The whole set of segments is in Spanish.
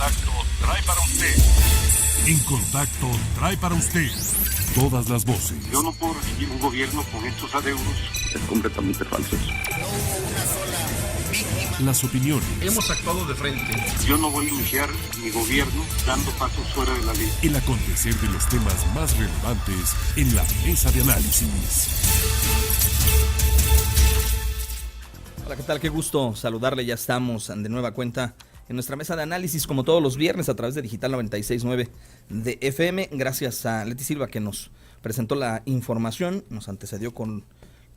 Contacto trae para usted. En Contacto trae para usted todas las voces. Yo no puedo recibir un gobierno con estos adeudos. Es completamente falso eso. No hubo una sola víctima. Las opiniones. Hemos actuado de frente. Yo no voy a iniciar mi gobierno dando pasos fuera de la ley. El acontecer de los temas más relevantes en la mesa de análisis. Hola, ¿qué tal? Qué gusto saludarle. Ya estamos de nueva cuenta en nuestra mesa de análisis, como todos los viernes, a través de Digital 96.9 de FM. Gracias a Leti Silva, que nos presentó la información, nos antecedió con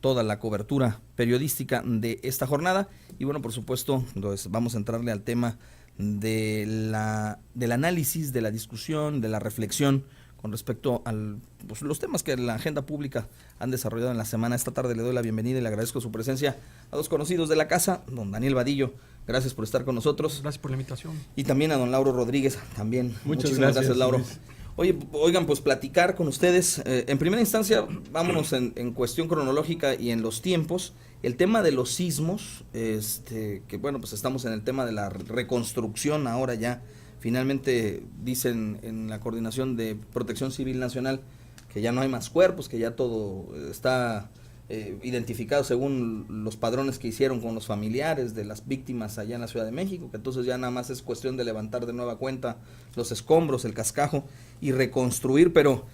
toda la cobertura periodística de esta jornada. Y bueno, por supuesto, entonces vamos a entrarle al tema del análisis, de la discusión, de la reflexión con respecto a los temas que la agenda pública han desarrollado en la semana. Esta tarde le doy la bienvenida y le agradezco su presencia a dos conocidos de la casa, don Daniel Vadillo, gracias por estar con nosotros. Gracias por la invitación. Y también a don Lauro Rodríguez, también. Muchísimas gracias, Lauro. Luis. Oigan, pues platicar con ustedes. En primera instancia, vámonos en cuestión cronológica y en los tiempos. El tema de los sismos, que bueno, pues estamos en el tema de la reconstrucción ahora ya. Finalmente dicen en la Coordinación de Protección Civil Nacional que ya no hay más cuerpos, que ya todo está identificado según los padrones que hicieron con los familiares de las víctimas allá en la Ciudad de México, que entonces ya nada más es cuestión de levantar de nueva cuenta los escombros, el cascajo y reconstruir, pero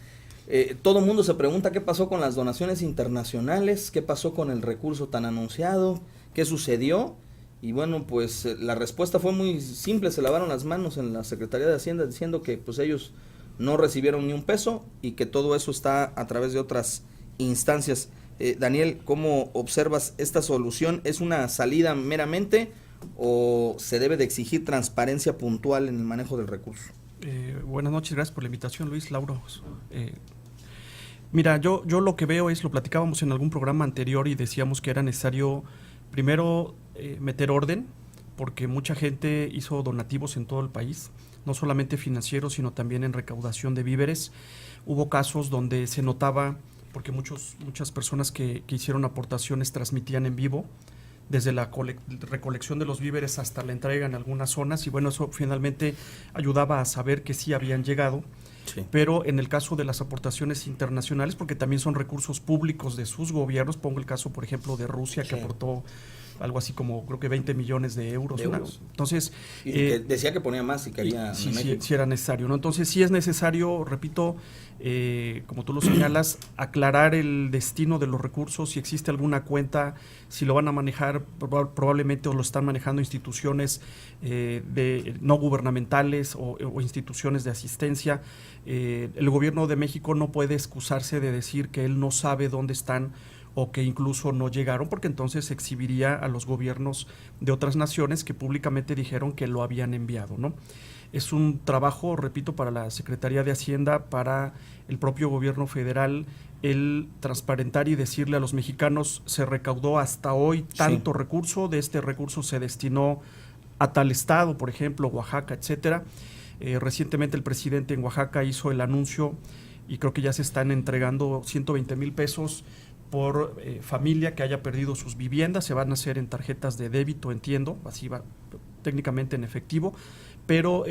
todo el mundo se pregunta qué pasó con las donaciones internacionales, qué pasó con el recurso tan anunciado, qué sucedió. Y bueno, pues la respuesta fue muy simple, se lavaron las manos en la Secretaría de Hacienda diciendo que pues ellos no recibieron ni un peso y que todo eso está a través de otras instancias. Daniel, ¿cómo observas esta solución? ¿Es una salida meramente o se debe de exigir transparencia puntual en el manejo del recurso? Buenas noches, gracias por la invitación, Luis, Lauro. Mira, yo lo que veo es, lo platicábamos en algún programa anterior y decíamos que era necesario primero meter orden, porque mucha gente hizo donativos en todo el país, no solamente financieros, sino también en recaudación de víveres. Hubo casos donde se notaba, porque muchas personas que hicieron aportaciones transmitían en vivo, desde la recolección de los víveres hasta la entrega en algunas zonas, y bueno, eso finalmente ayudaba a saber que sí habían llegado. Sí. Pero en el caso de las aportaciones internacionales, porque también son recursos públicos de sus gobiernos, pongo el caso, por ejemplo, de Rusia, sí, que aportó algo así como, creo que 20 millones de euros. Entonces, y que decía que ponía más y que había sí era necesario, ¿no? Entonces, sí es necesario, repito, como tú lo señalas, aclarar el destino de los recursos, si existe alguna cuenta, si lo van a manejar, probablemente o lo están manejando instituciones no gubernamentales o instituciones de asistencia. El gobierno de México no puede excusarse de decir que él no sabe dónde están o que incluso no llegaron, porque entonces exhibiría a los gobiernos de otras naciones que públicamente dijeron que lo habían enviado, ¿no? Es un trabajo, repito, para la Secretaría de Hacienda, para el propio gobierno federal, el transparentar y decirle a los mexicanos, se recaudó hasta hoy tanto recurso, de este recurso se destinó a tal estado, por ejemplo, Oaxaca, etcétera. Recientemente el presidente en Oaxaca hizo el anuncio y creo que ya se están entregando 120,000 pesos por familia que haya perdido sus viviendas. Se van a hacer en tarjetas de débito, entiendo, así va técnicamente en efectivo, pero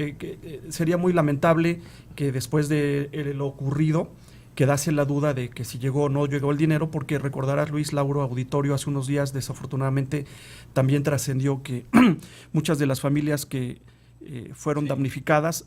sería muy lamentable que después de lo ocurrido quedase la duda de que si llegó o no llegó el dinero, porque recordarás, Luis, Lauro, auditorio, hace unos días desafortunadamente también trascendió que muchas de las familias que fueron damnificadas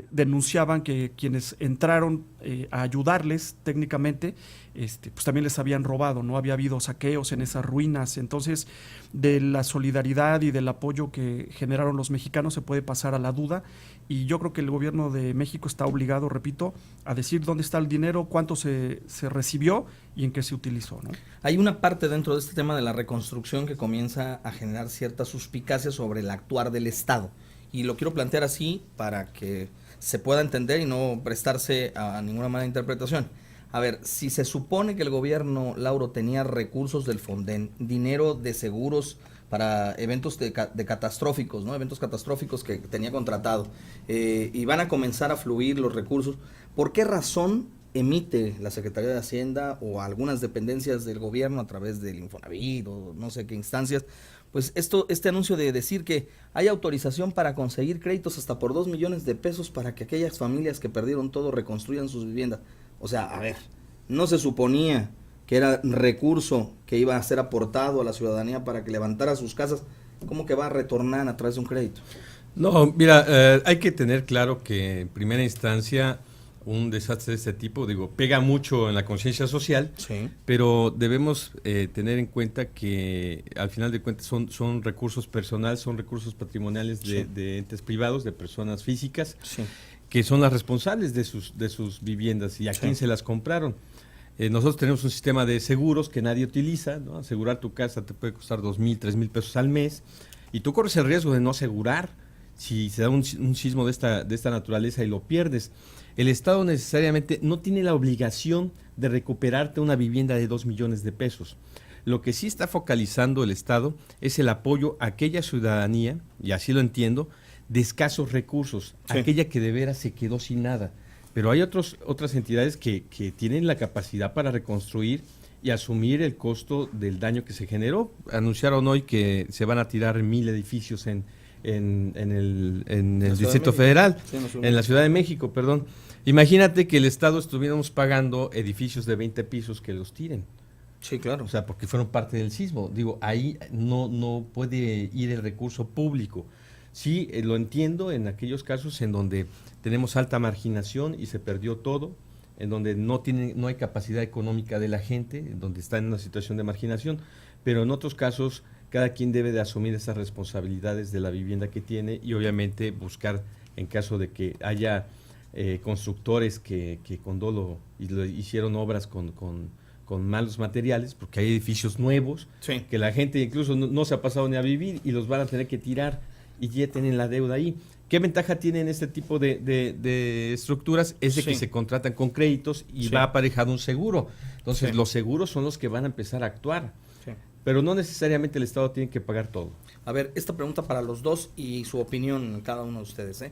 denunciaban que quienes entraron a ayudarles técnicamente, pues también les habían robado, no había habido saqueos en esas ruinas. Entonces, de la solidaridad y del apoyo que generaron los mexicanos se puede pasar a la duda, y yo creo que el gobierno de México está obligado, repito, a decir dónde está el dinero, cuánto se recibió y en qué se utilizó, ¿no? Hay una parte dentro de este tema de la reconstrucción que comienza a generar cierta suspicacia sobre el actuar del Estado. Y lo quiero plantear así para que se pueda entender y no prestarse a ninguna mala interpretación. A ver, si se supone que el gobierno, Lauro, tenía recursos del Fonden, dinero de seguros para eventos de catastróficos, ¿no? Eventos catastróficos que tenía contratado, y van a comenzar a fluir los recursos, ¿por qué razón emite la Secretaría de Hacienda o algunas dependencias del gobierno a través del Infonavit o no sé qué instancias, pues este anuncio de decir que hay autorización para conseguir créditos hasta por 2 millones de pesos para que aquellas familias que perdieron todo reconstruyan sus viviendas. O sea, a ver, no se suponía que era recurso que iba a ser aportado a la ciudadanía para que levantara sus casas. ¿Cómo que va a retornar a través de un crédito? No, mira, hay que tener claro que en primera instancia un desastre de este tipo, pega mucho en la conciencia social, sí, pero debemos tener en cuenta que al final de cuentas son recursos personales, son recursos patrimoniales de entes privados, de personas físicas, sí, que son las responsables de sus viviendas y a quién se las compraron. Nosotros tenemos un sistema de seguros que nadie utiliza, ¿no? Asegurar tu casa te puede costar 2,000, 3,000 pesos al mes y tú corres el riesgo de no asegurar si se da un sismo de esta naturaleza y lo pierdes. El Estado necesariamente no tiene la obligación de recuperarte una vivienda de 2 millones de pesos. Lo que sí está focalizando el Estado es el apoyo a aquella ciudadanía, y así lo entiendo, de escasos recursos, sí, aquella que de veras se quedó sin nada. Pero hay otras entidades que tienen la capacidad para reconstruir y asumir el costo del daño que se generó. Anunciaron hoy que se van a tirar 1,000 edificios en el Distrito Federal, sí, en la Ciudad de México, perdón. Imagínate que el Estado estuviéramos pagando edificios de 20 pisos que los tiren. Sí, claro. O sea, porque fueron parte del sismo. Ahí no puede ir el recurso público. Sí, lo entiendo en aquellos casos en donde tenemos alta marginación y se perdió todo, en donde no hay capacidad económica de la gente, en donde está en una situación de marginación, pero en otros casos cada quien debe de asumir esas responsabilidades de la vivienda que tiene y obviamente buscar, en caso de que haya constructores que con dolo hicieron obras con malos materiales, porque hay edificios nuevos, sí, que la gente incluso no se ha pasado ni a vivir y los van a tener que tirar y ya tienen la deuda ahí. ¿Qué ventaja tienen este tipo de estructuras? Es de que se contratan con créditos y va aparejado un seguro. Entonces los seguros son los que van a empezar a actuar. Sí. Pero no necesariamente el Estado tiene que pagar todo. A ver, esta pregunta para los dos y su opinión cada uno de ustedes.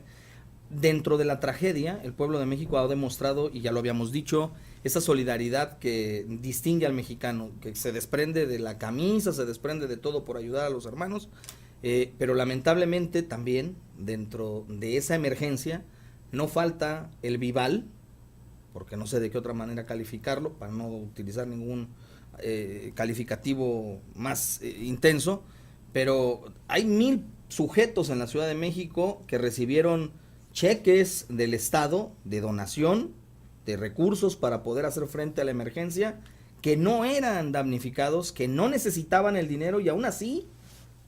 Dentro de la tragedia, el pueblo de México ha demostrado, y ya lo habíamos dicho, esa solidaridad que distingue al mexicano, que se desprende de la camisa, se desprende de todo por ayudar a los hermanos, pero lamentablemente también dentro de esa emergencia no falta el vival, porque no sé de qué otra manera calificarlo, para no utilizar ningún calificativo más intenso, pero hay 1,000 sujetos en la Ciudad de México que recibieron cheques del Estado de donación de recursos para poder hacer frente a la emergencia, que no eran damnificados, que no necesitaban el dinero y aún así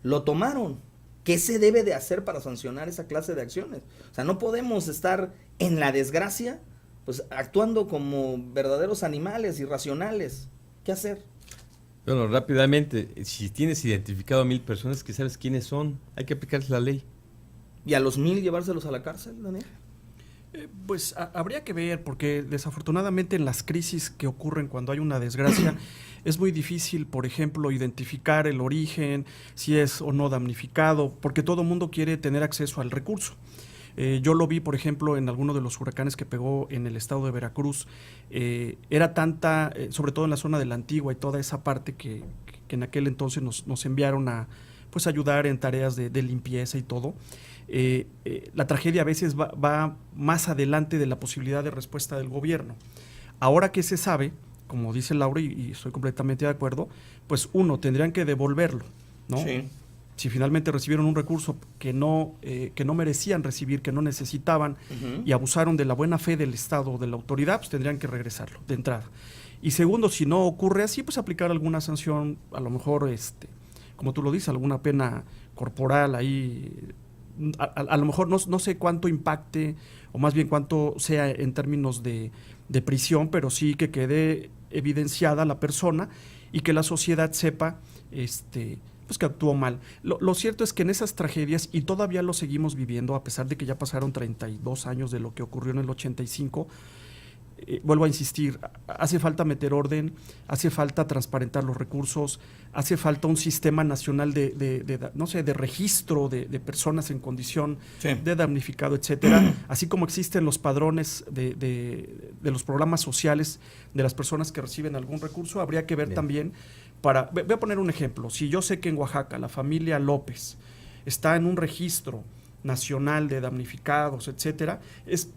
lo tomaron. ¿Qué se debe de hacer para sancionar esa clase de acciones? O sea, no podemos estar en la desgracia, pues actuando como verdaderos animales irracionales. ¿Qué hacer? Bueno, rápidamente, si tienes identificado a 1,000 personas, que sabes quiénes son, hay que aplicarles la ley. ¿Y a los 1,000 llevárselos a la cárcel, Daniel? Pues habría que ver, porque desafortunadamente en las crisis que ocurren cuando hay una desgracia es muy difícil, por ejemplo, identificar el origen, si es o no damnificado, porque todo mundo quiere tener acceso al recurso. Yo lo vi, por ejemplo, en alguno de los huracanes que pegó en el estado de Veracruz. Era tanta, sobre todo en la zona de la Antigua y toda esa parte que en aquel entonces nos enviaron a pues ayudar en tareas de limpieza y todo. La tragedia a veces va más adelante de la posibilidad de respuesta del gobierno. Ahora que se sabe, como dice Laura, y estoy completamente de acuerdo, pues tendrían que devolverlo, ¿no? Sí. Si finalmente recibieron un recurso que no merecían recibir, que no necesitaban, y abusaron de la buena fe del Estado o de la autoridad, pues tendrían que regresarlo de entrada. Y segundo, si no ocurre así, pues aplicar alguna sanción, a lo mejor, como tú lo dices, alguna pena corporal ahí. A lo mejor no sé cuánto impacte, o más bien cuánto sea en términos de prisión, pero sí que quede evidenciada la persona y que la sociedad sepa pues que actuó mal. Lo cierto es que en esas tragedias, y todavía lo seguimos viviendo, a pesar de que ya pasaron 32 años de lo que ocurrió en el 85, vuelvo a insistir, hace falta meter orden, hace falta transparentar los recursos, hace falta un sistema nacional de registro de personas en condición de damnificado, etcétera, así como existen los padrones de los programas sociales de las personas que reciben algún recurso. Habría que ver también voy a poner un ejemplo. Si yo sé que en Oaxaca la familia López está en un registro nacional de damnificados, etcétera,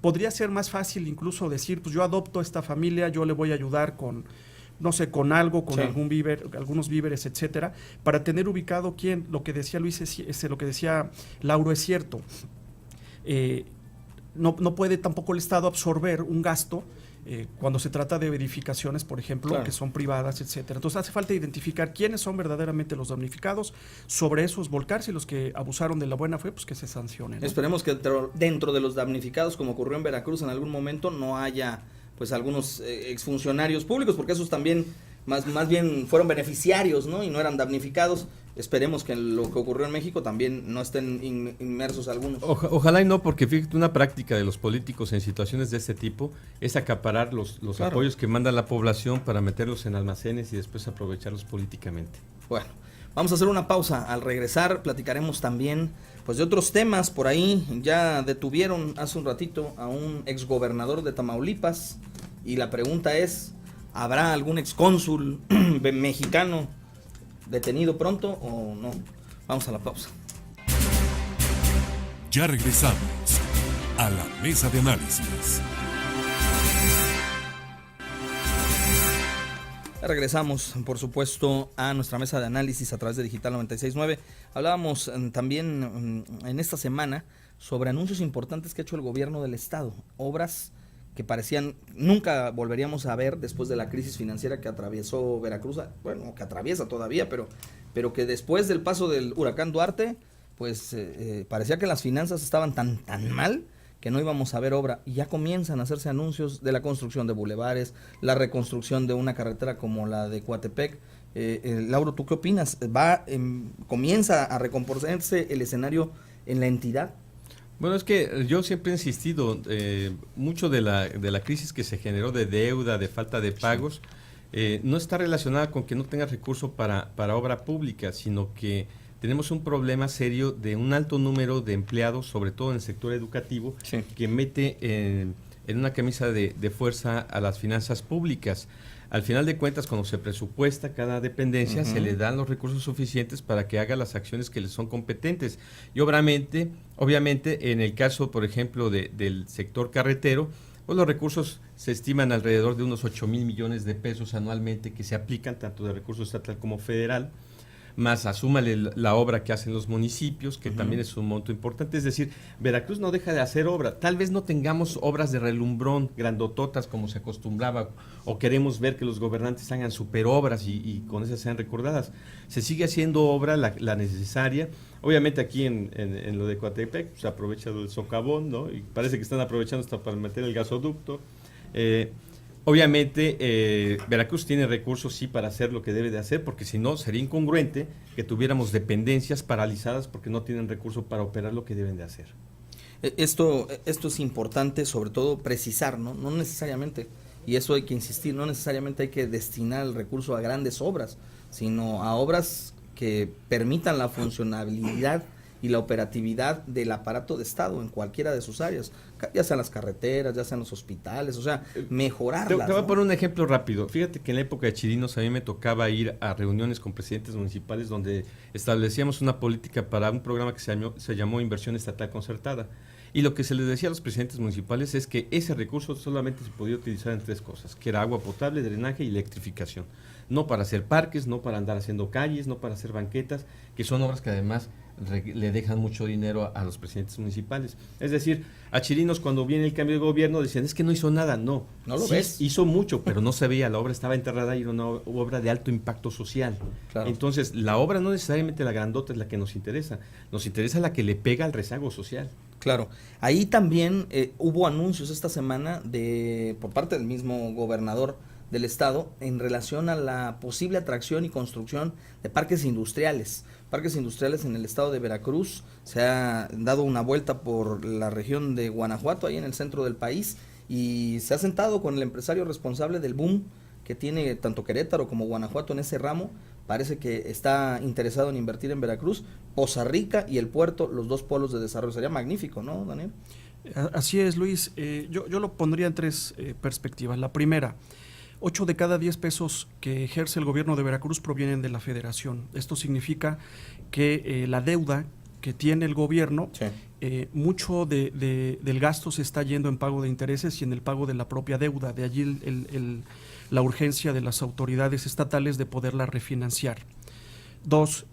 podría ser más fácil incluso decir, pues yo adopto a esta familia, yo le voy a ayudar con, no sé, con algo, con algunos víveres, etcétera, para tener ubicado quién. Lo que decía Luis, lo que decía Lauro es cierto. No puede tampoco el Estado absorber un gasto cuando se trata de edificaciones, por ejemplo, que son privadas, etcétera. Entonces hace falta identificar quiénes son verdaderamente los damnificados, sobre esos volcarse, y los que abusaron de la buena fe, pues que se sancionen, ¿no? Esperemos que dentro de los damnificados, como ocurrió en Veracruz en algún momento, no haya pues algunos exfuncionarios públicos, porque esos también más bien fueron beneficiarios, ¿no? Y no eran damnificados. Esperemos que lo que ocurrió en México también no estén inmersos algunos. Ojalá y no, porque fíjate, una práctica de los políticos en situaciones de este tipo es acaparar los apoyos que manda la población para meterlos en almacenes y después aprovecharlos políticamente. Bueno, vamos a hacer una pausa. Al regresar platicaremos también pues de otros temas. Por ahí ya detuvieron hace un ratito a un exgobernador de Tamaulipas y la pregunta es, ¿habrá algún excónsul mexicano detenido pronto o no? Vamos a la pausa. Ya regresamos a la mesa de análisis. Regresamos, por supuesto, a nuestra mesa de análisis a través de Digital 96.9. Hablábamos también en esta semana sobre anuncios importantes que ha hecho el gobierno del estado, obras que parecían nunca volveríamos a ver después de la crisis financiera que atravesó Veracruz, bueno, que atraviesa todavía, pero que después del paso del huracán Duarte, pues parecía que las finanzas estaban tan mal que no íbamos a ver obra, y ya comienzan a hacerse anuncios de la construcción de bulevares, la reconstrucción de una carretera como la de Coatepec. Lauro, ¿tú qué opinas? ¿Comienza a recomponerse el escenario en la entidad? Bueno, es que yo siempre he insistido, mucho de la crisis que se generó de deuda, de falta de pagos, no está relacionada con que no tenga recursos para obra pública, sino que tenemos un problema serio de un alto número de empleados, sobre todo en el sector educativo, que mete en una camisa de fuerza a las finanzas públicas. Al final de cuentas, cuando se presupuesta cada dependencia, se le dan los recursos suficientes para que haga las acciones que le son competentes. Y obviamente, en el caso, por ejemplo, del sector carretero, pues los recursos se estiman alrededor de unos 8,000 millones de pesos anualmente que se aplican tanto de recursos estatal como federal, más asúmale la obra que hacen los municipios, que también es un monto importante. Es decir, Veracruz no deja de hacer obra. Tal vez no tengamos obras de relumbrón, grandototas como se acostumbraba, o queremos ver que los gobernantes hagan superobras y con esas sean recordadas. Se sigue haciendo obra la necesaria. Obviamente aquí en lo de Coatepec se aprovecha el socavón, ¿no? Y parece que están aprovechando hasta para meter el gasoducto. Obviamente, Veracruz tiene recursos, sí, para hacer lo que debe de hacer, porque si no, sería incongruente que tuviéramos dependencias paralizadas porque no tienen recursos para operar lo que deben de hacer. Esto es importante, sobre todo, precisar, ¿no? No necesariamente, y eso hay que insistir, no necesariamente hay que destinar el recurso a grandes obras, sino a obras que permitan la funcionabilidad y la operatividad del aparato de Estado en cualquiera de sus áreas, ya sean las carreteras, ya sean los hospitales, o sea, mejorarlas. Te voy a poner un ejemplo rápido. Fíjate que en la época de Chirinos a mí me tocaba ir a reuniones con presidentes municipales donde establecíamos una política para un programa que se llamó Inversión Estatal Concertada. Y lo que se les decía a los presidentes municipales es que ese recurso solamente se podía utilizar en 3 cosas, que era agua potable, drenaje y electrificación. No para hacer parques, no para andar haciendo calles, no para hacer banquetas, que son obras que además le dejan mucho dinero a los presidentes municipales. Es decir, a Chirinos cuando viene el cambio de gobierno decían, es que no hizo nada. No lo ves. Hizo mucho, pero no se veía, la obra estaba enterrada y era una obra de alto impacto social. Claro. Entonces, la obra no necesariamente la grandota es la que nos interesa la que le pega al rezago social. Claro, ahí también hubo anuncios esta semana por parte del mismo gobernador del estado en relación a la posible atracción y construcción de parques industriales en el estado de Veracruz. Se ha dado una vuelta por la región de Guanajuato, ahí en el centro del país, y se ha sentado con el empresario responsable del boom que tiene tanto Querétaro como Guanajuato en ese ramo. Parece que está interesado en invertir en Veracruz, Poza Rica y el puerto, los 2 polos de desarrollo. Sería magnífico, ¿no, Daniel? Así es, Luis. Yo lo pondría en tres perspectivas. La primera, 8 de cada 10 pesos que ejerce el gobierno de Veracruz provienen de la federación. Esto significa que la deuda que tiene el gobierno, Sí. Mucho del gasto se está yendo en pago de intereses y en el pago de la propia deuda. De allí la urgencia de las autoridades estatales de poderla refinanciar. 2,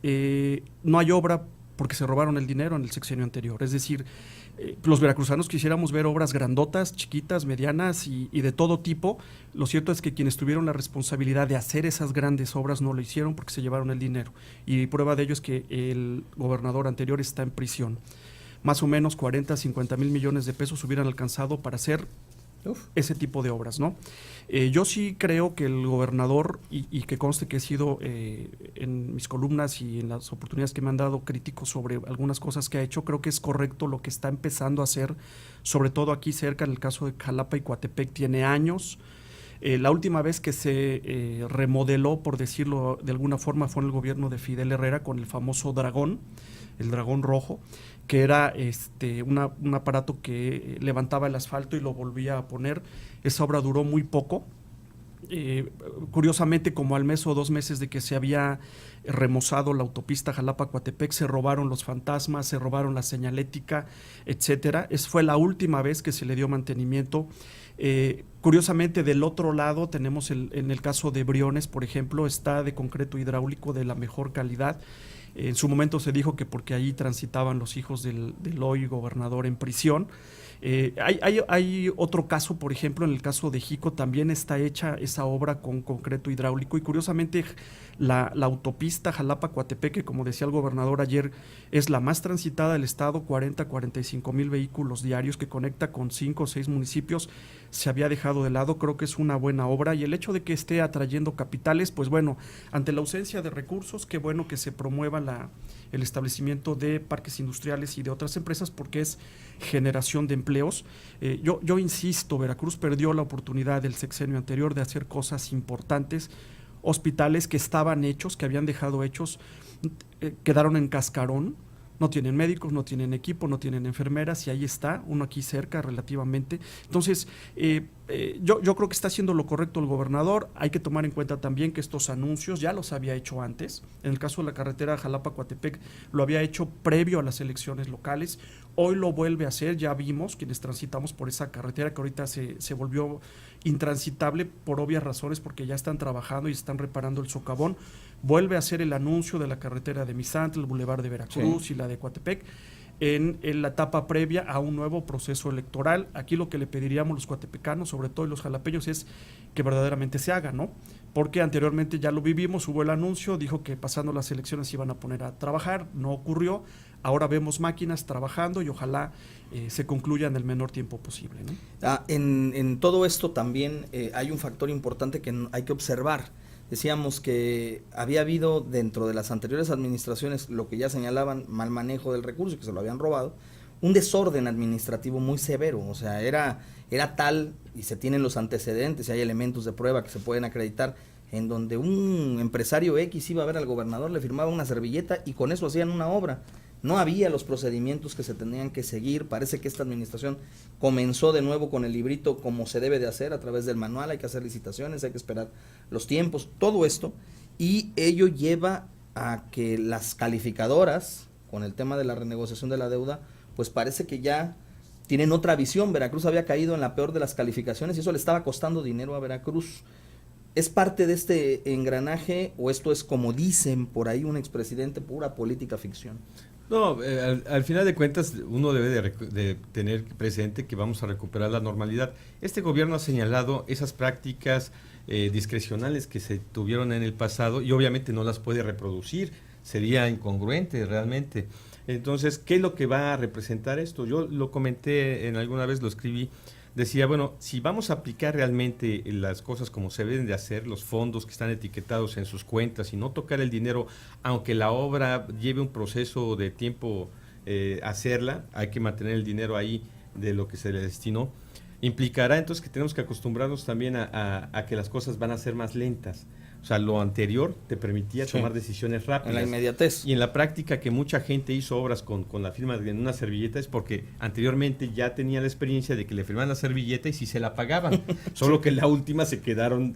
no hay obra porque se robaron el dinero en el sexenio anterior. Es decir, los veracruzanos quisiéramos ver obras grandotas, chiquitas, medianas y de todo tipo. Lo cierto es que quienes tuvieron la responsabilidad de hacer esas grandes obras no lo hicieron porque se llevaron el dinero. Y prueba de ello es que el gobernador anterior está en prisión. Más o menos 40, 50 mil millones de pesos hubieran alcanzado para hacer ese tipo de obras, ¿no? Yo sí creo que el gobernador, y que conste que he sido en mis columnas y en las oportunidades que me han dado críticos sobre algunas cosas que ha hecho, creo que es correcto lo que está empezando a hacer, sobre todo aquí cerca, en el caso de Jalapa y Coatepec, tiene años. La última vez que se remodeló, por decirlo de alguna forma, fue en el gobierno de Fidel Herrera con el famoso dragón, el dragón rojo, que era un aparato que levantaba el asfalto y lo volvía a poner. Esa obra duró muy poco. Curiosamente, como al mes o 2 meses de que se había remozado la autopista Jalapa-Coatepec, se robaron los fantasmas, se robaron la señalética, etcétera. Esa fue la última vez que se le dio mantenimiento. Curiosamente, del otro lado tenemos en el caso de Briones, por ejemplo, está de concreto hidráulico de la mejor calidad. En su momento se dijo que porque allí transitaban los hijos del hoy gobernador en prisión. Hay otro caso, por ejemplo, en el caso de Jico también está hecha esa obra con concreto hidráulico y curiosamente la autopista Jalapa-Coatepec, que como decía el gobernador ayer, es la más transitada del estado, 40-45 mil vehículos diarios, que conecta con 5 o 6 municipios, se había dejado de lado. Creo que es una buena obra y el hecho de que esté atrayendo capitales, pues bueno, ante la ausencia de recursos, qué bueno que se promueva el establecimiento de parques industriales y de otras empresas porque es generación de empleos. Yo insisto, Veracruz perdió la oportunidad del sexenio anterior de hacer cosas importantes. Hospitales que estaban hechos, que habían dejado hechos, quedaron en cascarón. No tienen médicos, no tienen equipo, no tienen enfermeras y ahí está, uno aquí cerca relativamente. Entonces, yo creo que está haciendo lo correcto el gobernador. Hay que tomar en cuenta también que estos anuncios ya los había hecho antes. En el caso de la carretera Jalapa-Coatepec lo había hecho previo a las elecciones locales. Hoy lo vuelve a hacer, ya vimos quienes transitamos por esa carretera que ahorita se volvió intransitable por obvias razones porque ya están trabajando y están reparando el socavón. Vuelve a hacer el anuncio de la carretera de Misantla, el Boulevard de Veracruz, sí, y la de Coatepec en la etapa previa a un nuevo proceso electoral. Aquí lo que le pediríamos los coatepecanos, sobre todo los jalapeños, es que verdaderamente se haga, ¿no? Porque anteriormente ya lo vivimos, hubo el anuncio, dijo que pasando las elecciones se iban a poner a trabajar, no ocurrió. Ahora vemos máquinas trabajando y ojalá se concluya en el menor tiempo posible, ¿no? En todo esto también hay un factor importante que hay que observar. Decíamos que había habido dentro de las anteriores administraciones, lo que ya señalaban, mal manejo del recurso, que se lo habían robado, un desorden administrativo muy severo. O sea, era tal, y se tienen los antecedentes, y hay elementos de prueba que se pueden acreditar, en donde un empresario X iba a ver al gobernador, le firmaba una servilleta y con eso hacían una obra. No había los procedimientos que se tenían que seguir. Parece que esta administración comenzó de nuevo con el librito como se debe de hacer, a través del manual. Hay que hacer licitaciones, hay que esperar los tiempos, todo esto, y ello lleva a que las calificadoras, con el tema de la renegociación de la deuda, pues parece que ya tienen otra visión. Veracruz había caído en la peor de las calificaciones y eso le estaba costando dinero a Veracruz. ¿Es parte de este engranaje o esto es, como dicen por ahí un expresidente, pura política ficción? No, al final de cuentas uno debe de tener presente que vamos a recuperar la normalidad. Este gobierno ha señalado esas prácticas discrecionales que se tuvieron en el pasado y obviamente no las puede reproducir, sería incongruente realmente. Entonces, ¿qué es lo que va a representar esto? Yo lo comenté alguna vez, lo escribí. Decía, bueno, si vamos a aplicar realmente las cosas como se deben de hacer, los fondos que están etiquetados en sus cuentas y no tocar el dinero, aunque la obra lleve un proceso de tiempo hacerla, hay que mantener el dinero ahí de lo que se le destinó, implicará entonces que tenemos que acostumbrarnos también a que las cosas van a ser más lentas. O O sea, lo anterior te permitía tomar decisiones rápidas. En la inmediatez. Y en la práctica que mucha gente hizo obras con la firma en una servilleta es porque anteriormente ya tenía la experiencia de que le firmaban la servilleta y sí se la pagaban. Solo que en la última se quedaron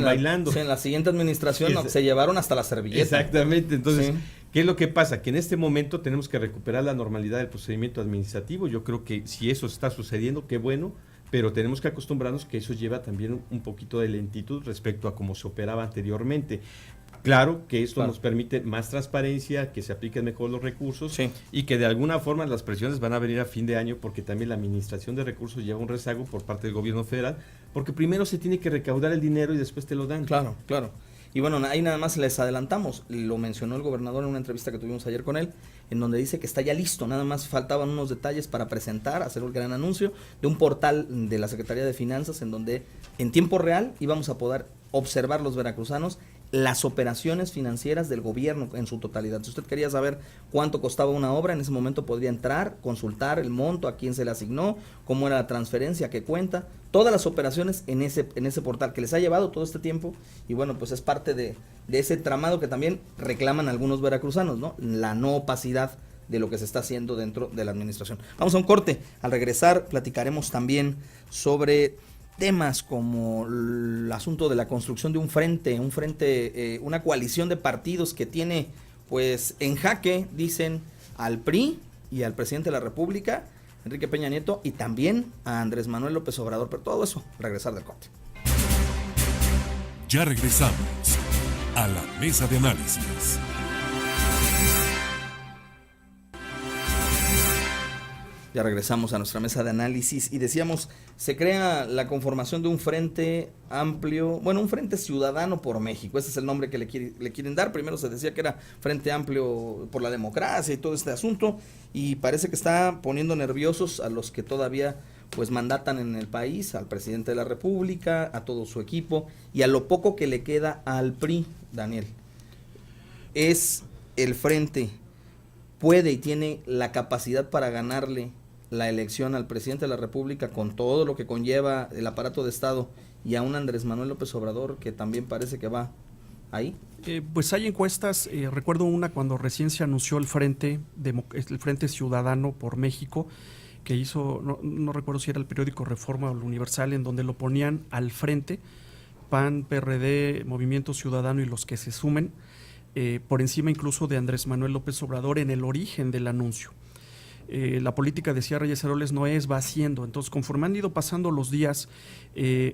bailando. En la siguiente administración se llevaron hasta la servilleta. Exactamente. Entonces, Sí. ¿qué es lo que pasa? Que en este momento tenemos que recuperar la normalidad del procedimiento administrativo. Yo creo que si eso está sucediendo, qué bueno, pero tenemos que acostumbrarnos que eso lleva también un poquito de lentitud respecto a cómo se operaba anteriormente. Claro que esto nos permite más transparencia, que se apliquen mejor los recursos y que de alguna forma las presiones van a venir a fin de año, porque también la administración de recursos lleva un rezago por parte del gobierno federal, porque primero se tiene que recaudar el dinero y después te lo dan. Claro. Y bueno, ahí nada más les adelantamos, lo mencionó el gobernador en una entrevista que tuvimos ayer con él, en donde dice que está ya listo, nada más faltaban unos detalles para presentar, hacer un gran anuncio de un portal de la Secretaría de Finanzas en donde en tiempo real íbamos a poder observar los veracruzanos las operaciones financieras del gobierno en su totalidad. Si usted quería saber cuánto costaba una obra, en ese momento podría entrar, consultar el monto, a quién se le asignó, cómo era la transferencia, qué cuenta, todas las operaciones en ese portal que les ha llevado todo este tiempo, y bueno, pues es parte de ese tramado que también reclaman algunos veracruzanos, ¿no? La no opacidad de lo que se está haciendo dentro de la administración. Vamos a un corte. Al regresar platicaremos también sobre temas como el asunto de la construcción de un frente, una coalición de partidos que tiene pues en jaque, dicen, al PRI y al presidente de la República, Enrique Peña Nieto, y también a Andrés Manuel López Obrador. Pero todo eso, al regresar del corte. Ya regresamos a la mesa de análisis. Ya regresamos a nuestra mesa de análisis y decíamos, se crea la conformación de un frente amplio, bueno, un frente ciudadano por México, ese es el nombre que le quieren dar. Primero se decía que era Frente Amplio por la Democracia y todo este asunto, y parece que está poniendo nerviosos a los que todavía pues mandatan en el país, al presidente de la República, a todo su equipo y a lo poco que le queda al PRI, Daniel. Es el frente, puede y tiene la capacidad para ganarle la elección al presidente de la República con todo lo que conlleva el aparato de Estado y a un Andrés Manuel López Obrador que también parece que va ahí. Pues hay encuestas, recuerdo una cuando recién se anunció el Frente Ciudadano por México, que hizo, no recuerdo si era el periódico Reforma o el Universal, en donde lo ponían al frente, PAN, PRD, Movimiento Ciudadano y los que se sumen, por encima incluso de Andrés Manuel López Obrador en el origen del anuncio. La política, decía Reyes Heroles, no es, va siendo. Entonces, conforme han ido pasando los días,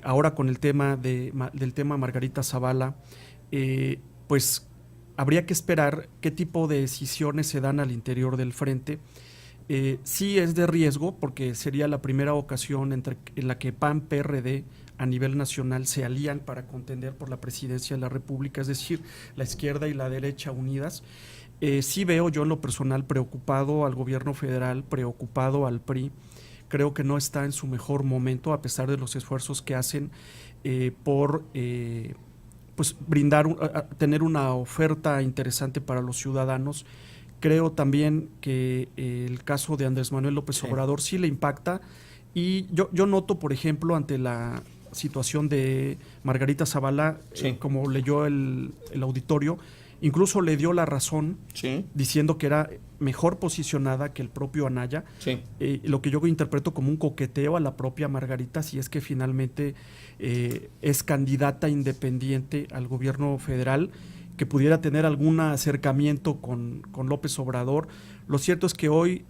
ahora con el tema del tema Margarita Zavala, pues habría que esperar qué tipo de decisiones se dan al interior del frente. Sí es de riesgo, porque sería la primera ocasión en la que PAN, PRD a nivel nacional se alían para contender por la presidencia de la República, es decir, la izquierda y la derecha unidas. Sí veo yo en lo personal preocupado al gobierno federal, preocupado al PRI. Creo que no está en su mejor momento, a pesar de los esfuerzos que hacen por pues tener una oferta interesante para los ciudadanos. Creo también que el caso de Andrés Manuel López Obrador sí le impacta, y yo noto, por ejemplo, ante la situación de Margarita Zavala, como leyó el auditorio, incluso le dio la razón, diciendo que era mejor posicionada que el propio Anaya, lo que yo interpreto como un coqueteo a la propia Margarita, si es que finalmente es candidata independiente al gobierno federal, que pudiera tener algún acercamiento con López Obrador. Lo cierto es que hoy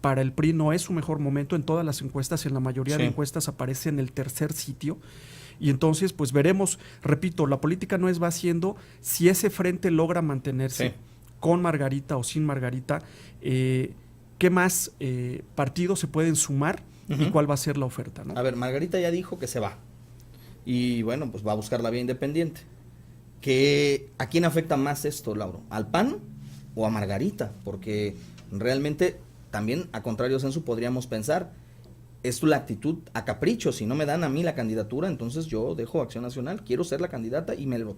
para el PRI no es su mejor momento. En todas las encuestas, en la mayoría de encuestas aparece en el tercer sitio, y entonces pues veremos. Repito, la política no es va haciendo, si ese frente logra mantenerse con Margarita o sin Margarita, qué más partidos se pueden sumar y cuál va a ser la oferta, ¿no? A ver, Margarita ya dijo que se va, y bueno, pues va a buscar la vía independiente. ¿A quién afecta más esto, Lauro? ¿Al PAN o a Margarita? Porque realmente también, a contrario censo, podríamos pensar, es la actitud a capricho. Si no me dan a mí la candidatura, entonces yo dejo Acción Nacional, quiero ser la candidata y me lo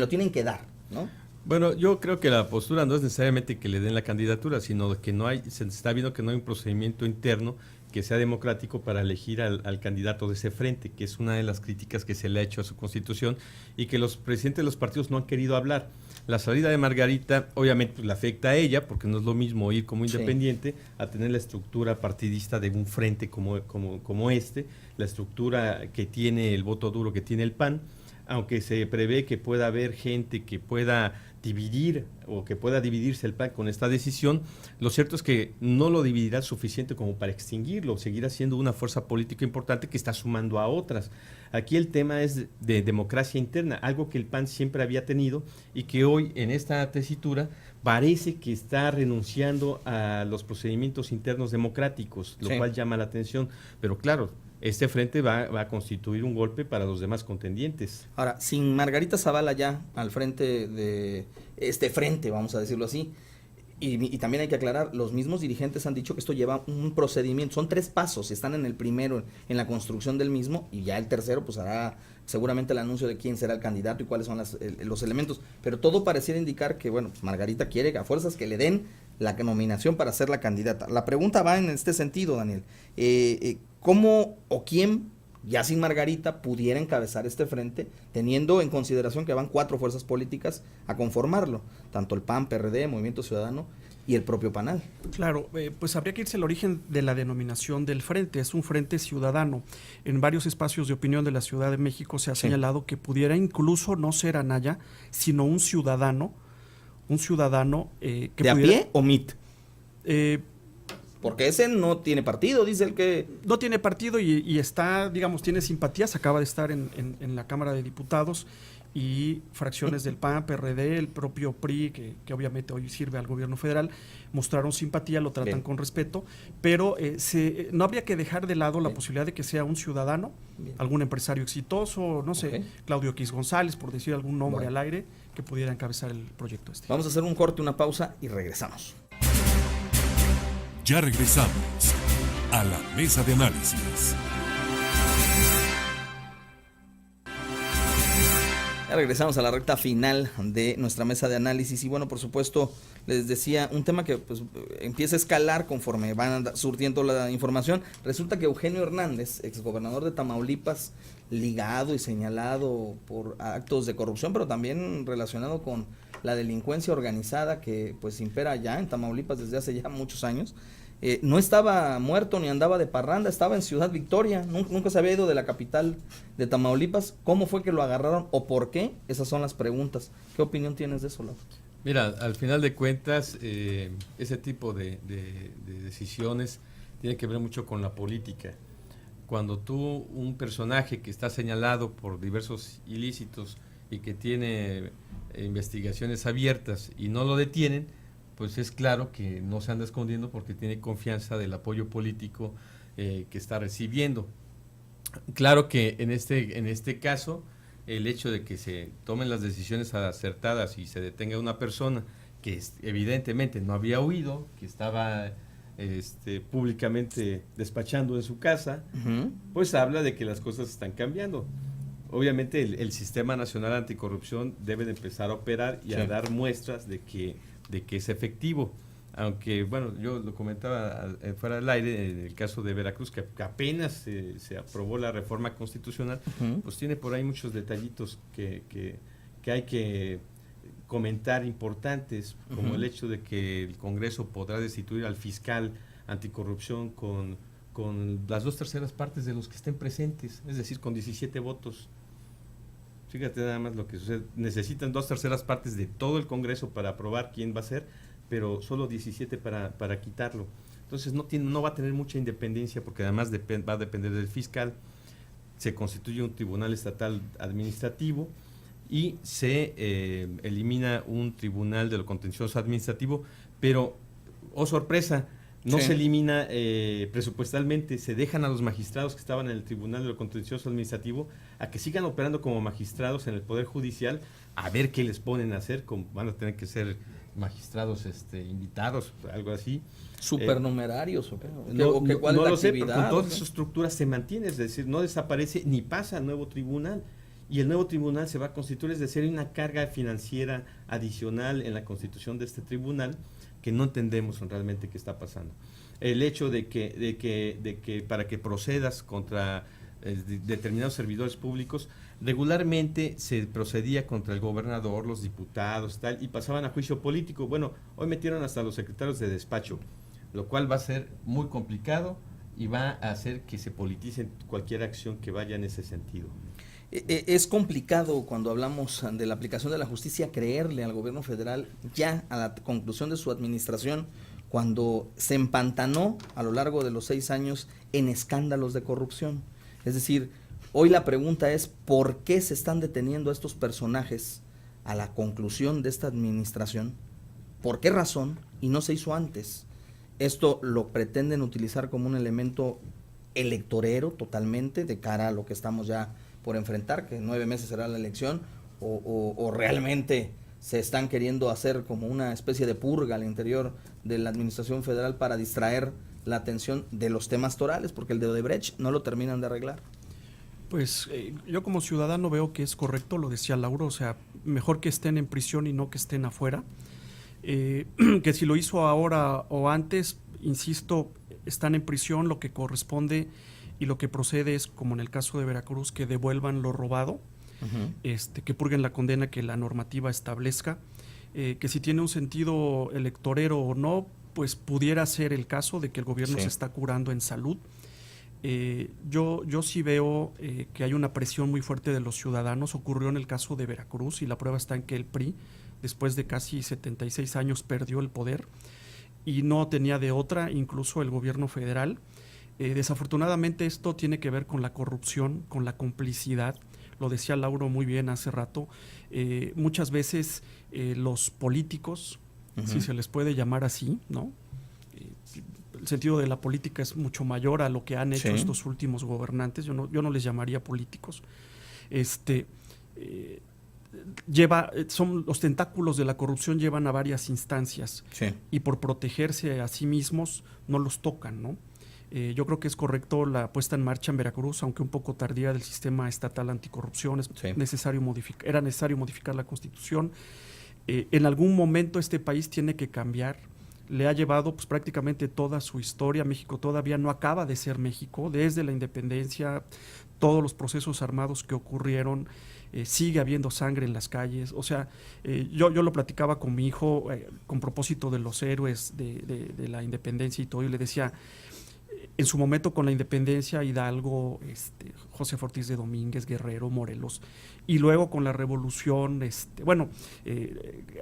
tienen que dar, ¿no? Bueno, yo creo que la postura no es necesariamente que le den la candidatura, sino que se está viendo que no hay un procedimiento interno que sea democrático para elegir al candidato de ese frente, que es una de las críticas que se le ha hecho a su constitución y que los presidentes de los partidos no han querido hablar. La salida de Margarita obviamente pues, le afecta a ella, porque no es lo mismo ir como independiente a tener la estructura partidista de un frente como este, la estructura que tiene el voto duro que tiene el PAN, aunque se prevé que pueda haber gente que pueda dividir o que pueda dividirse el PAN con esta decisión, lo cierto es que no lo dividirá suficiente como para extinguirlo, seguirá siendo una fuerza política importante que está sumando a otras. Aquí el tema es de democracia interna, algo que el PAN siempre había tenido y que hoy en esta tesitura parece que está renunciando a los procedimientos internos democráticos, lo cual llama la atención, pero claro, este frente va a constituir un golpe para los demás contendientes. Ahora, sin Margarita Zavala ya al frente de este frente, vamos a decirlo así, y también hay que aclarar, los mismos dirigentes han dicho que esto lleva un procedimiento, son 3 pasos, están en el primero, en la construcción del mismo, y ya el tercero pues hará seguramente el anuncio de quién será el candidato y cuáles son los elementos, pero todo pareciera indicar que, bueno, pues Margarita quiere a fuerzas que le den la nominación para ser la candidata. La pregunta va en este sentido, Daniel, ¿cómo o quién, ya sin Margarita, pudiera encabezar este frente, teniendo en consideración que van 4 fuerzas políticas a conformarlo, tanto el PAN, PRD, Movimiento Ciudadano y el propio PANAL? Claro, pues habría que irse al origen de la denominación del frente. Es un frente ciudadano. En varios espacios de opinión de la Ciudad de México se ha señalado que pudiera incluso no ser Anaya, sino un ciudadano que ¿de a pie o MIT? Porque ese no tiene partido, dice el que... No tiene partido y está, digamos, tiene simpatías, acaba de estar en la Cámara de Diputados y fracciones del PAN, PRD, el propio PRI, que obviamente hoy sirve al gobierno federal, mostraron simpatía, lo tratan con respeto, pero no habría que dejar de lado la posibilidad de que sea un ciudadano, algún empresario exitoso, no sé, Claudio X González, por decir algún nombre al aire, que pudiera encabezar el proyecto este. Vamos a hacer un corte, una pausa y regresamos. Ya regresamos a la mesa de análisis. Ya regresamos a la recta final de nuestra mesa de análisis y bueno, por supuesto, les decía, un tema que pues empieza a escalar conforme van surtiendo la información. Resulta que Eugenio Hernández, exgobernador de Tamaulipas, ligado y señalado por actos de corrupción, pero también relacionado con la delincuencia organizada que pues impera ya en Tamaulipas desde hace ya muchos años, no estaba muerto ni andaba de parranda, estaba en Ciudad Victoria, nunca se había ido de la capital de Tamaulipas. ¿Cómo fue que lo agarraron o por qué? Esas son las preguntas. ¿Qué opinión tienes de eso, Lau? Mira, al final de cuentas, ese tipo de decisiones tiene que ver mucho con la política. Cuando tú, un personaje que está señalado por diversos ilícitos y que tiene investigaciones abiertas y no lo detienen, pues es claro que no se anda escondiendo porque tiene confianza del apoyo político que está recibiendo. Claro que en este caso, el hecho de que se tomen las decisiones acertadas y se detenga una persona que evidentemente no había huido, que estaba públicamente despachando en su casa, pues habla de que las cosas están cambiando. Obviamente el Sistema Nacional Anticorrupción debe de empezar a operar y a dar muestras de que es efectivo, aunque bueno, yo lo comentaba fuera del aire, en el caso de Veracruz, que apenas se aprobó la reforma constitucional, pues tiene por ahí muchos detallitos que hay que comentar importantes, como el hecho de que el Congreso podrá destituir al fiscal anticorrupción con las 2/3 partes de los que estén presentes, es decir, con 17 votos. Fíjate nada más lo que sucede. Necesitan 2/3 partes de todo el Congreso para aprobar quién va a ser, pero solo 17 para quitarlo. Entonces no va a tener mucha independencia porque además va a depender del fiscal. Se constituye un tribunal estatal administrativo y se elimina un tribunal de lo contencioso administrativo, pero, oh sorpresa, no se elimina presupuestalmente, se dejan a los magistrados que estaban en el Tribunal de lo Contencioso Administrativo a que sigan operando como magistrados en el Poder Judicial, a ver qué les ponen a hacer, van a tener que ser magistrados invitados, algo así. ¿Supernumerarios o qué? ¿Cuál es la actividad? Pero con todas esas estructuras se mantiene, es decir, no desaparece ni pasa al nuevo tribunal. Y el nuevo tribunal se va a constituir, es decir, hay una carga financiera adicional en la constitución de este tribunal que no entendemos realmente qué está pasando. el hecho de que para que procedas contra determinados servidores públicos, regularmente se procedía contra el gobernador, los diputados, tal, y pasaban a juicio político. Bueno, hoy metieron hasta los secretarios de despacho, lo cual va a ser muy complicado y va a hacer que se politice cualquier acción que vaya en ese sentido. Es complicado cuando hablamos de la aplicación de la justicia creerle al gobierno federal ya a la conclusión de su administración, cuando se empantanó a lo largo de los 6 años en escándalos de corrupción. Es decir, hoy la pregunta es ¿por qué se están deteniendo a estos personajes a la conclusión de esta administración? ¿Por qué razón? Y no se hizo antes. Esto lo pretenden utilizar como un elemento electorero totalmente de cara a lo que estamos ya por enfrentar, que en 9 meses será la elección, o realmente se están queriendo hacer como una especie de purga al interior de la administración federal para distraer la atención de los temas torales, porque el de Odebrecht no lo terminan de arreglar. Pues yo como ciudadano veo que es correcto, lo decía Lauro, o sea, mejor que estén en prisión y no que estén afuera. Que si lo hizo ahora o antes, insisto, están en prisión, lo que corresponde y lo que procede es, como en el caso de Veracruz, que devuelvan lo robado, que purguen la condena que la normativa establezca, que si tiene un sentido electorero o no, pues pudiera ser el caso de que el gobierno se está curando en salud. Yo sí veo que hay una presión muy fuerte de los ciudadanos. Ocurrió en el caso de Veracruz y la prueba está en que el PRI, después de casi 76 años, perdió el poder y no tenía de otra, incluso el gobierno federal. Desafortunadamente esto tiene que ver con la corrupción, con la complicidad. Lo decía Lauro muy bien hace rato. Muchas veces los políticos, si se les puede llamar así, ¿no? El sentido de la política es mucho mayor a lo que han hecho estos últimos gobernantes. Yo no les llamaría políticos. Son los tentáculos de la corrupción llevan a varias instancias y por protegerse a sí mismos no los tocan, ¿no? Yo creo que es correcto la puesta en marcha en Veracruz, aunque un poco tardía, del sistema estatal anticorrupción. Era necesario modificar la Constitución. En algún momento este país tiene que cambiar. Le ha llevado pues prácticamente toda su historia. México todavía no acaba de ser México. Desde la independencia, todos los procesos armados que ocurrieron, sigue habiendo sangre en las calles. O sea, yo lo platicaba con mi hijo con propósito de los héroes de la independencia y todo, y le decía, en su momento con la independencia, Hidalgo, José Ortiz de Domínguez, Guerrero, Morelos, y luego con la revolución,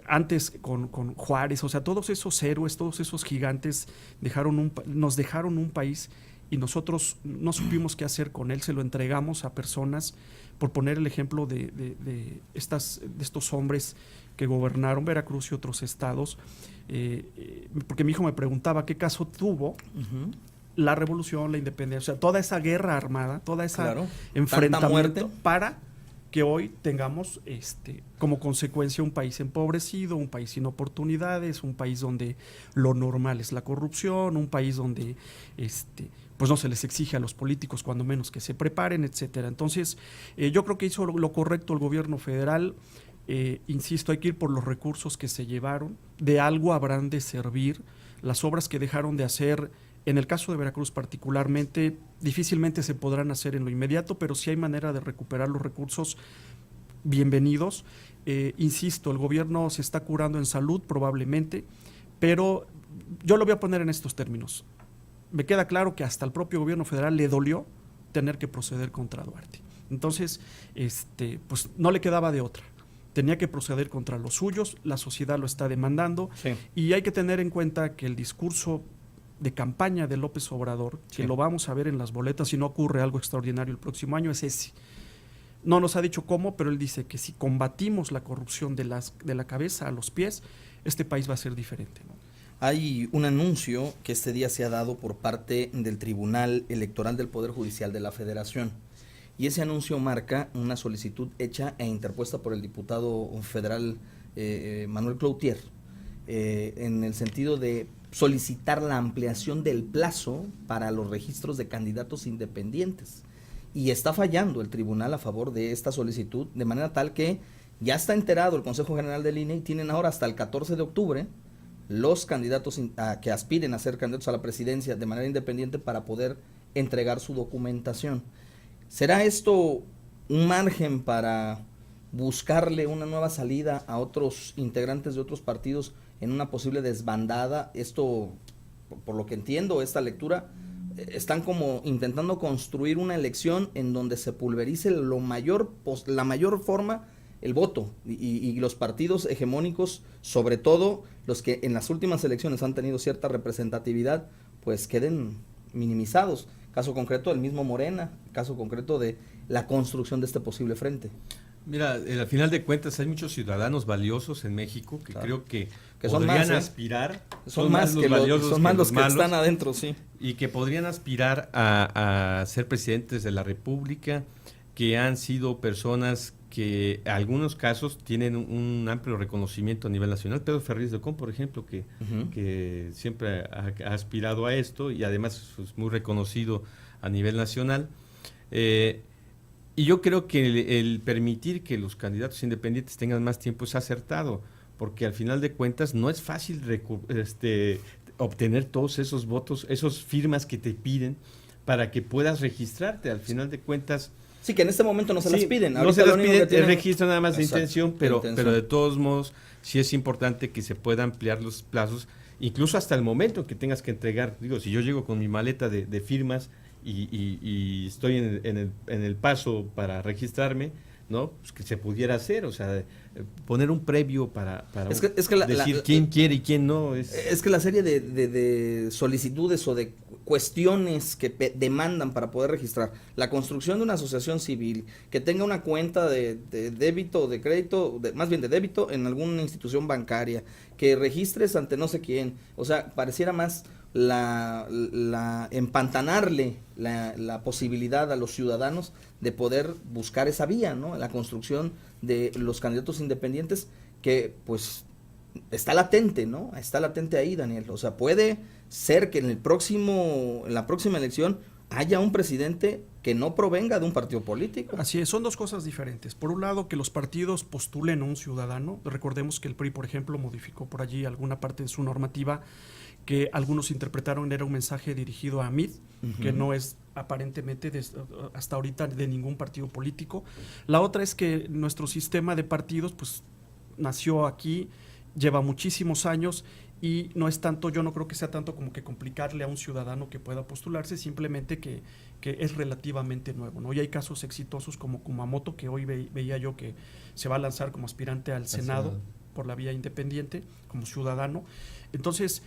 antes con Juárez, o sea, todos esos héroes, todos esos gigantes nos dejaron un país y nosotros no supimos qué hacer con él, se lo entregamos a personas, por poner el ejemplo de estos hombres que gobernaron Veracruz y otros estados, porque mi hijo me preguntaba qué caso tuvo la revolución, la independencia, o sea, toda esa guerra armada, toda esa enfrentamiento para que hoy tengamos como consecuencia un país empobrecido, un país sin oportunidades, un país donde lo normal es la corrupción, un país donde pues no se les exige a los políticos cuando menos que se preparen, etcétera. Entonces, yo creo que hizo lo correcto el gobierno federal. Insisto, hay que ir por los recursos que se llevaron, de algo habrán de servir. Las obras que dejaron de hacer, en el caso de Veracruz particularmente, difícilmente se podrán hacer en lo inmediato, pero si hay manera de recuperar los recursos, bienvenidos. Insisto, el gobierno se está curando en salud probablemente, pero yo lo voy a poner en estos términos. Me queda claro que hasta el propio gobierno federal le dolió tener que proceder contra Duarte. Entonces, pues no le quedaba de otra. Tenía que proceder contra los suyos, la sociedad lo está demandando, y hay que tener en cuenta que el discurso de campaña de López Obrador, que lo vamos a ver en las boletas si no ocurre algo extraordinario el próximo año, es ese. No nos ha dicho cómo, pero él dice que si combatimos la corrupción de la cabeza a los pies, este país va a ser diferente, ¿no? Hay un anuncio que este día se ha dado por parte del Tribunal Electoral del Poder Judicial de la Federación, y ese anuncio marca una solicitud hecha e interpuesta por el diputado federal Manuel Cloutier, en el sentido de solicitar la ampliación del plazo para los registros de candidatos independientes. Y está fallando el tribunal a favor de esta solicitud, de manera tal que ya está enterado el Consejo General del INE y tienen ahora hasta el 14 de octubre los candidatos que aspiren a ser candidatos a la presidencia de manera independiente para poder entregar su documentación. ¿Será esto un margen para buscarle una nueva salida a otros integrantes de otros partidos en una posible desbandada? Esto, por lo que entiendo, esta lectura, están como intentando construir una elección en donde se pulverice la mayor forma el voto y los partidos hegemónicos, sobre todo los que en las últimas elecciones han tenido cierta representatividad, pues queden minimizados. Caso concreto del mismo Morena, caso concreto de la construcción de este posible frente. Mira, al final de cuentas hay muchos ciudadanos valiosos en México que creo que son podrían más, aspirar, son más los valiosos, son más los que están adentro, sí. Y que podrían aspirar a ser presidentes de la República, que han sido personas que en algunos casos tienen un amplio reconocimiento a nivel nacional. Pedro Ferriz de Con, por ejemplo, que siempre ha aspirado a esto y además es muy reconocido a nivel nacional. Y yo creo que el permitir que los candidatos independientes tengan más tiempo es acertado, porque al final de cuentas no es fácil obtener todos esos votos, esas firmas que te piden para que puedas registrarte. Al final de cuentas... Sí, que en este momento no se las piden. No se las piden, el registro nada más de intención, pero de todos modos sí es importante que se pueda ampliar los plazos, incluso hasta el momento que tengas que entregar. Digo, si yo llego con mi maleta de firmas y estoy en el paso para registrarme, ¿no? Pues que se pudiera hacer, o sea, poner un previo para decir quién quiere y quién no. Es que la serie de solicitudes o de cuestiones que demandan para poder registrar, la construcción de una asociación civil, que tenga una cuenta de débito o de crédito, más bien de débito en alguna institución bancaria, que registres ante no sé quién, o sea, pareciera más empantanarle la posibilidad a los ciudadanos de poder buscar esa vía, ¿no? La construcción de los candidatos independientes que pues está latente, ¿no? Está latente ahí, Daniel. O sea, puede ser que en la próxima elección haya un presidente que no provenga de un partido político. Así es, son dos cosas diferentes. Por un lado, que los partidos postulen a un ciudadano. Recordemos que el PRI, por ejemplo, modificó por allí alguna parte de su normativa que algunos interpretaron era un mensaje dirigido a AMID, que no es aparentemente hasta ahorita de ningún partido político. La otra es que nuestro sistema de partidos pues nació aquí, lleva muchísimos años y no es tanto, yo no creo que sea tanto como que complicarle a un ciudadano que pueda postularse, simplemente que es relativamente nuevo, ¿no? Y hay casos exitosos como Kumamoto, que hoy veía yo que se va a lanzar como aspirante al Senado por la vía independiente, como ciudadano. Entonces,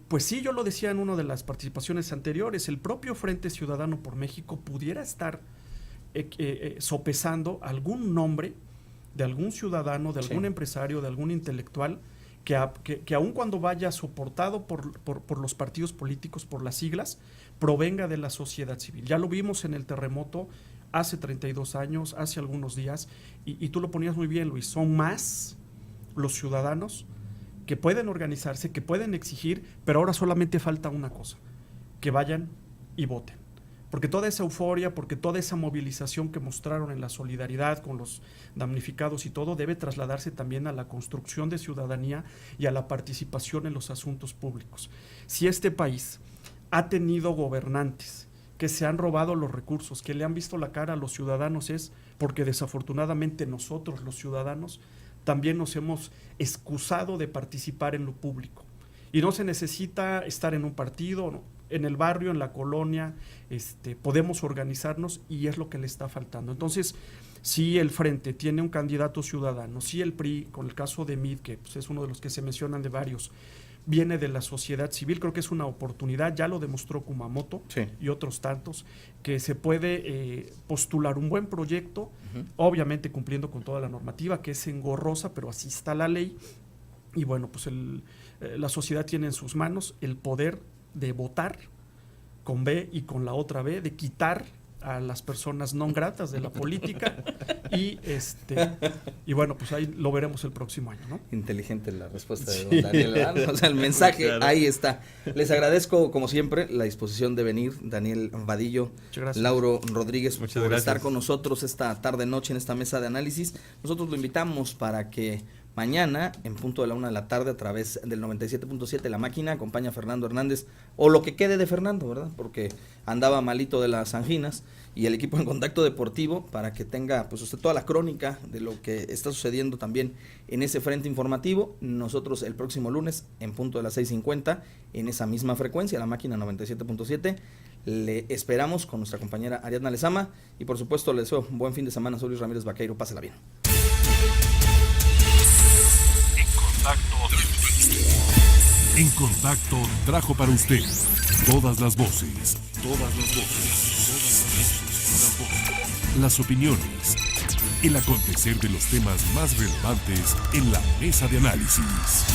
pues sí, yo lo decía en una de las participaciones anteriores, el propio Frente Ciudadano por México pudiera estar sopesando algún nombre de algún ciudadano, de algún empresario, de algún intelectual, que aun cuando vaya soportado por los partidos políticos, por las siglas, provenga de la sociedad civil. Ya lo vimos en el terremoto hace 32 años, hace algunos días, y tú lo ponías muy bien, Luis, son más los ciudadanos que pueden organizarse, que pueden exigir, pero ahora solamente falta una cosa, que vayan y voten. Porque toda esa euforia, porque toda esa movilización que mostraron en la solidaridad con los damnificados y todo, debe trasladarse también a la construcción de ciudadanía y a la participación en los asuntos públicos. Si este país ha tenido gobernantes que se han robado los recursos, que le han visto la cara a los ciudadanos, es porque desafortunadamente nosotros, los ciudadanos, también nos hemos excusado de participar en lo público. Y no se necesita estar en un partido, ¿no? En el barrio, en la colonia, podemos organizarnos y es lo que le está faltando. Entonces, si el Frente tiene un candidato ciudadano, si el PRI, con el caso de MID, que pues, es uno de los que se mencionan de varios, viene de la sociedad civil, creo que es una oportunidad, ya lo demostró Kumamoto y otros tantos, que se puede postular un buen proyecto, obviamente cumpliendo con toda la normativa, que es engorrosa, pero así está la ley, y bueno, pues la sociedad tiene en sus manos el poder de votar con B y con la otra B, de quitar a las personas no gratas de la política y bueno, pues ahí lo veremos el próximo año, ¿no? Inteligente la respuesta de don Daniel, ¿verdad? O sea, el mensaje ahí está. Les agradezco, como siempre, la disposición de venir, Daniel Vadillo, Lauro Rodríguez, por estar con nosotros esta tarde-noche en esta mesa de análisis. Nosotros lo invitamos para que Mañana, en punto de la 1 de la tarde, a través del 97.7, La Máquina, acompaña a Fernando Hernández, o lo que quede de Fernando, ¿verdad? Porque andaba malito de las anginas, y el equipo en Contacto Deportivo, para que tenga pues usted toda la crónica de lo que está sucediendo también en ese frente informativo. Nosotros el próximo lunes, en punto de las 6:50, en esa misma frecuencia, La Máquina 97.7, le esperamos con nuestra compañera Ariadna Lezama, y por supuesto le deseo un buen fin de semana. Soy Luis Ramírez Vaqueiro, pásela bien. En Contacto trajo para usted todas las voces, las opiniones, el acontecer de los temas más relevantes en la mesa de análisis.